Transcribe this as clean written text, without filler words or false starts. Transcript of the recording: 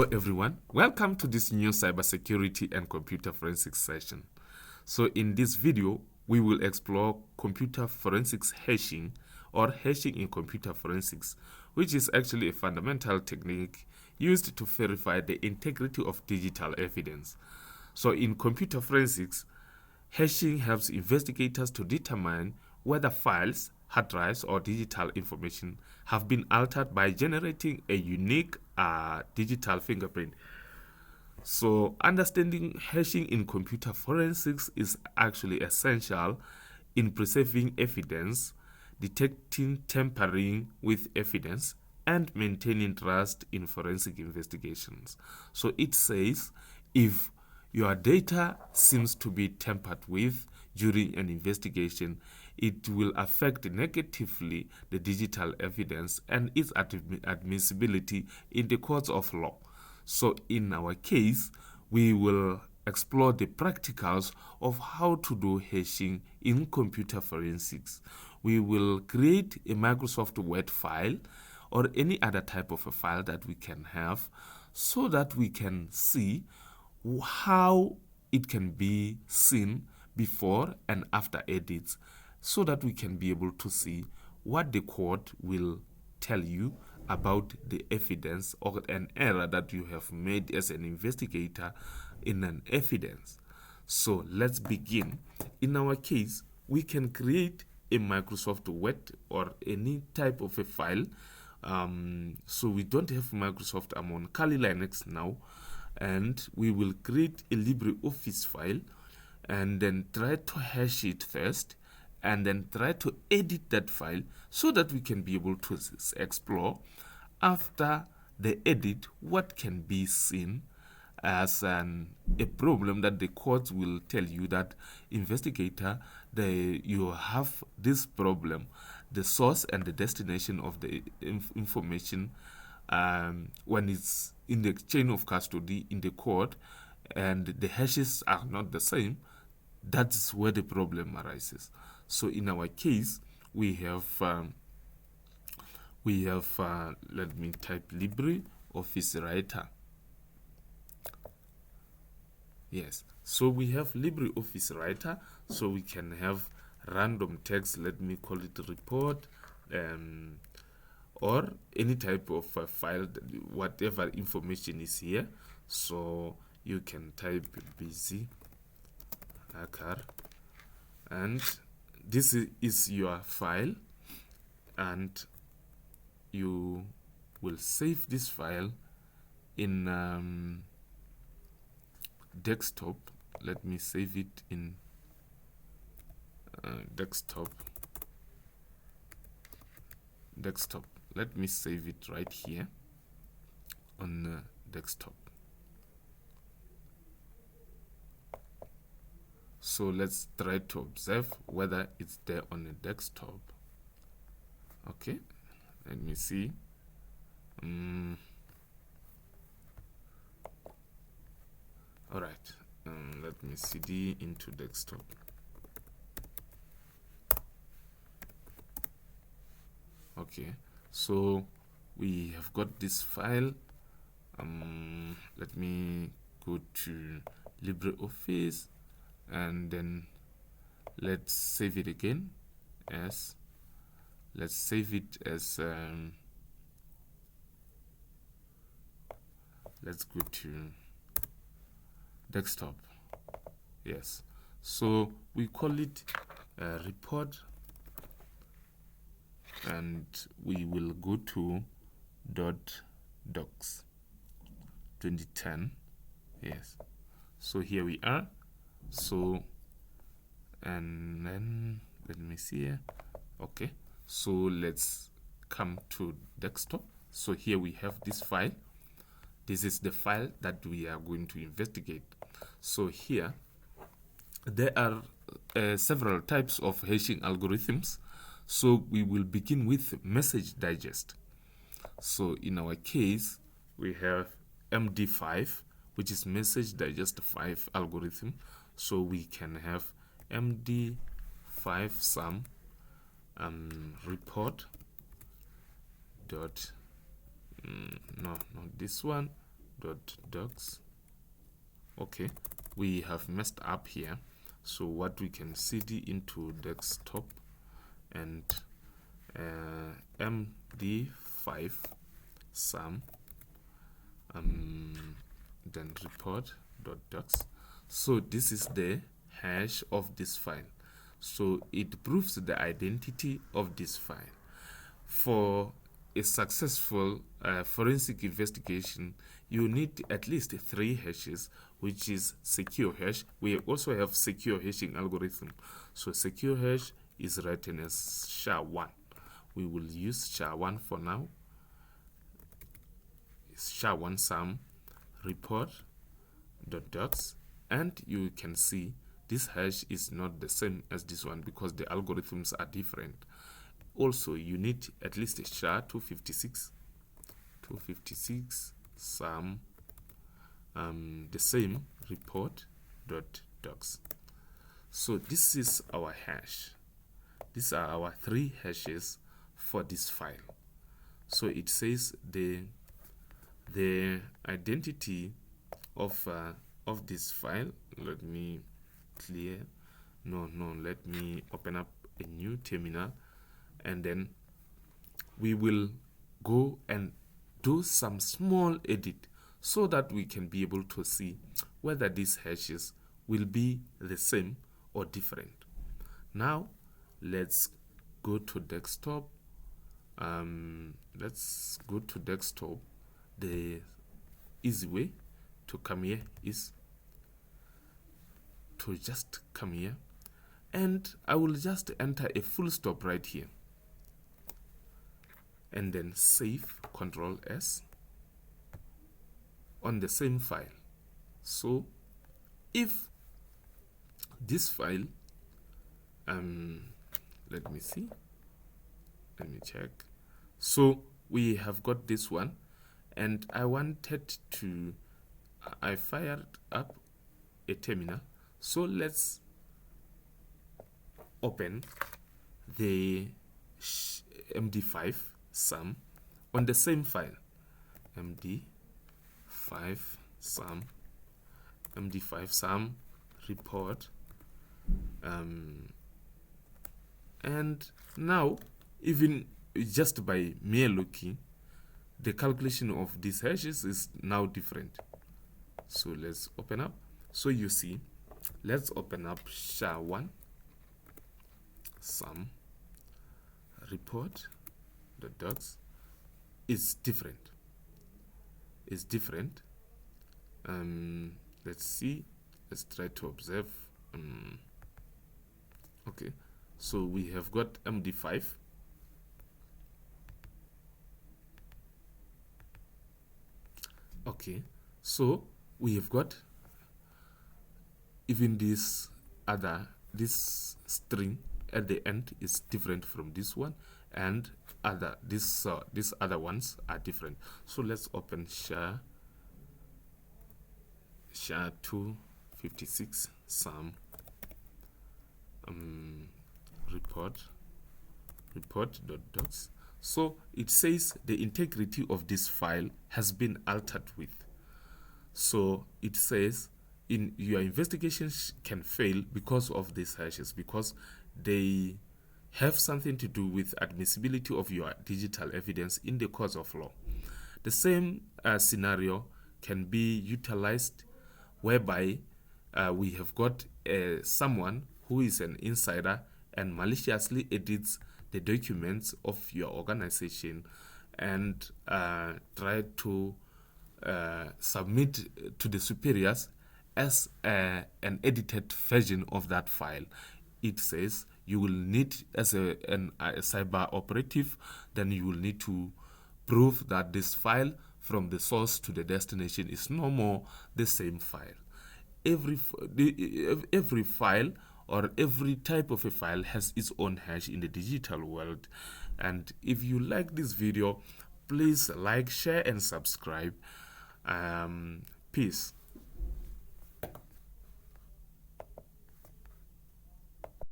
Hello everyone, welcome to this new cybersecurity and computer forensics session. So in this video, we will explore computer forensics hashing or hashing in computer forensics, which is actually a fundamental technique used to verify the integrity of digital evidence. So in computer forensics, hashing helps investigators to determine whether files, hard drives, or digital information have been altered by generating a unique digital fingerprint. So understanding hashing in computer forensics is actually essential in preserving evidence, detecting tampering with evidence, and maintaining trust in forensic investigations. So it says if your data seems to be tampered with during an investigation, it will affect negatively the digital evidence and its admissibility in the courts of law. So in our case, we will explore the practicals of how to do hashing in computer forensics. We will create a Microsoft Word file or any other type of a file that we can have so that we can see how it can be seen before and after edits, so that we can be able to see what the court will tell you about the evidence or an error that you have made as an investigator in an evidence. So let's begin. In our case, we can create a Microsoft Word or any type of a file. So we don't have Microsoft. I'm on Kali Linux now, and we will create a LibreOffice file and then try to hash it first and then try to edit that file so that we can be able to explore after the edit what can be seen as a problem that the courts will tell you that investigator, you have this problem, the source and the destination of the information when it's in the chain of custody in the court and the hashes are not the same. That's where the problem arises. So in our case, we have let me type LibreOffice Writer. Yes, so we have LibreOffice Writer, so we can have random text. Let me call it report, or any type of file, whatever information is here. So you can type busy hacker, and this is your file, and you will save this file in desktop. Let me save it in desktop. Let me save it right here on desktop. So let's try to observe whether it's there on the desktop. Okay, let me see. All right, let me cd into desktop. Okay, so we have got this file. Let me go to LibreOffice and then let's save it again as, let's save it as, let's go to desktop. Yes, so we call it report, and we will go to .docs 2010. Yes, so here we are. So, and then let me see here. Okay, so let's come to desktop. So here we have this file. This is the file that we are going to investigate. So here there are several types of hashing algorithms. So we will begin with message digest. So in our case, we have MD5, which is message digest 5 algorithm. So we can have MD5 sum report dot no, not this one, .docs. Okay, we have messed up here. So what we can cd into desktop and md5 sum then report.docs. So this is the hash of this file. So it proves the identity of this file. For a successful forensic investigation, you need at least 3 hashes, which is secure hash. We also have secure hashing algorithm. So secure hash is written as SHA-1. We will use SHA-1 for now. SHA-1 sum report.docs, and you can see this hash is not the same as this one because the algorithms are different. Also, you need at least a SHA-256 sum the same report.docs. So this is our hash. These are our 3 hashes for this file. So it says the identity of this file. Let me clear. Let me open up a new terminal, and then we will go and do some small edit so that we can be able to see whether these hashes will be the same or different. Now let's go to desktop. Let's go to desktop. The easy way to come here is to just come here, and I will just enter a full stop right here, and then save, Control S on the same file. So if this file, let me see, let me check. So we have got this one, and I wanted to, I fired up a terminal. So let's open the MD5 sum on the same file. MD5 sum report, and now even just by mere looking, the calculation of these hashes is now different. So let's open up. So you see, let's open up SHA-1 sum report.docs. It's different. It's different. Let's see. Let's try to observe. Okay, so we have got MD5. Okay, so we have got even this string at the end is different from this one, and these other ones are different. So let's open SHA-256 sum report.docs. So it says the integrity of this file has been altered with. So it says in your investigations can fail because of these hashes, because they have something to do with admissibility of your digital evidence in the course of law. The same scenario can be utilized whereby we have got someone who is an insider and maliciously edits the documents of your organization and try to submit to the superiors as an edited version of that file. It says you will need, as a cyber operative, then you will need to prove that this file from the source to the destination is no more the same file. Every file or every type of a file has its own hash in the digital world. And if you like this video, please like, share, and subscribe. Peace.